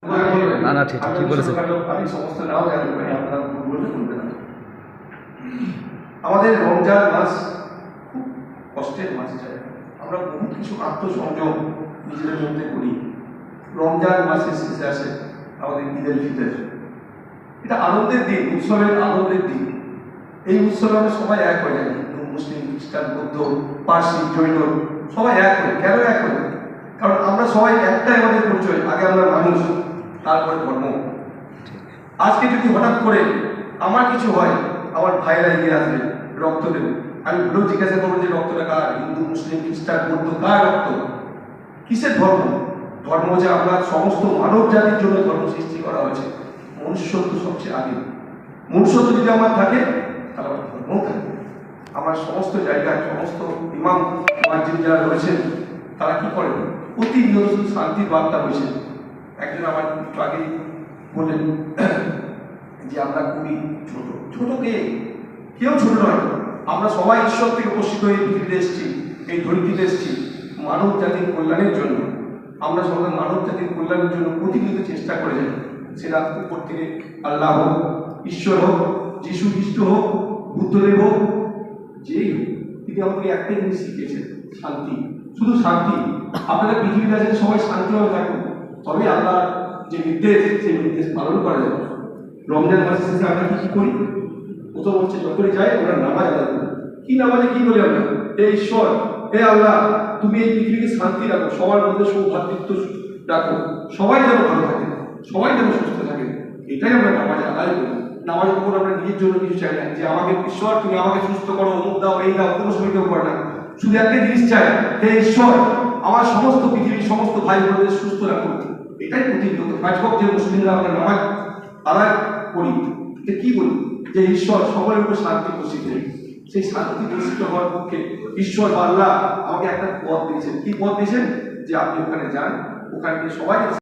না না ঠিক ঠিক বলেছেন। আমাদের রমজান মাস খুব কষ্টের মাস যায়। আমরা বহু কিছু আত্মসংযম নিজেদের মধ্যে করি। রমজান মাসের শেষে আসে আমাদের ঈদুল ফিতর। এটা আনন্দের দিন, উৎসবের আনন্দের দিন। এই উৎসবে আমরা সবাই এক হয়ে যাই, হিন্দু, মুসলিম, খ্রিস্টান, বৌদ্ধ, পার্সি, জৈন, সবাই এক হই। কেন এক হই? কারণ আমরা সবাই একটাই আমাদের পরিচয়, আগে আমরা মানুষ, তারপরে ধর্ম। আজকে যদি হঠাৎ করে আমার কিছু হয়, আমার ভাইরা এগিয়ে আসবে, রক্ত দেবে। আমি ভুলেও জিজ্ঞাসা করবো যে রক্তটা কার? হিন্দু, মুসলিম, খ্রিস্টান, বৌদ্ধ, কার রক্ত? কিসের ধর্ম? ধর্ম যে আমরা সমস্ত মানব জাতির জন্য ধর্ম সৃষ্টি করা হয়েছে। মনুষ্যত্ব সবচেয়ে আগে। মনুষ্যত্ব যদি আমার থাকে, তাহলে আমার ধর্মও থাকবে। আমার সমস্ত জায়গায় সমস্ত ইমাম মার্জিন যারা রয়েছেন, তারা কি করেন? প্রতিনিয়ত শুধু শান্তির বার্তা হয়েছে। একজন আমার একটু আগেই বললেন যে আমরা খুবই ছোট। ছোট কে? কেউ ছোট নয়। আমরা সবাই ঈশ্বর থেকে উপস্থিত হয়ে পৃথিবীতে এসেছি, এই ধরিত্রীতে এসেছি মানব জাতির কল্যাণের জন্য। আমরা সবাই মানব জাতির কল্যাণের জন্য প্রতিনিয়ত চেষ্টা করে যাই। সেটা উপর থেকে আল্লাহ হোক, ঈশ্বর হোক, যিশু খ্রিস্ট হোক, বুদ্ধদেব হোক, যেই হোক, তিনি আমাকে একটাই জিনিস শিখিয়েছেন, শান্তি। শুধু শান্তি। আপনারা পৃথিবীতে আছেন, সবাই শান্তিভাবে থাকুন, তবে আল্লাহ যে নির্দেশ, সেই নির্দেশ পালন করা যাবে। রমজান মাসের শেষে আমরা কি করি? প্রথম হচ্ছে যখনই যাই আমরা নামাজ আদায় করি। কি নামাজে কি বলি আমরা? হে ঈশ্বর, হে আল্লাহ, তুমি এই পৃথিবীকে শান্তি রাখো, সবার মধ্যে সৌভাতৃত্ব রাখো, সবাই যেন ভালো থাকে, সবাই যেন সুস্থ থাকে। এটাই আমরা নামাজে আদায় করি। নামাজের উপর আমরা নিজের জন্য কিছু চাই না, যে আমাকে ঈশ্বর তুমি আমাকে সুস্থ করো, অমুক দাও, এই দাও, কোনো সময় কেউ করে না। শুধু একটা জিনিস চাই, হে ঈশ্বর, আমার সমস্ত পৃথিবীর সমস্ত ভাই বোনদের সুস্থ রাখুন। এটাই প্রতিনিয়ত পাঁচ ওয়াক্ত যে মুসলিমরা আমরা নামাজ আদায় করি, যে কি বলি? যে ঈশ্বর সকলের উপর শান্তি বর্ষিত। সেই শান্তি বর্ষিত হওয়ার পক্ষে ঈশ্বর আল্লাহ আমাকে একটা পথ দিয়েছেন। কি পথ দিয়েছেন? যে আপনি ওখানে যান, ওখানে গিয়ে সবাই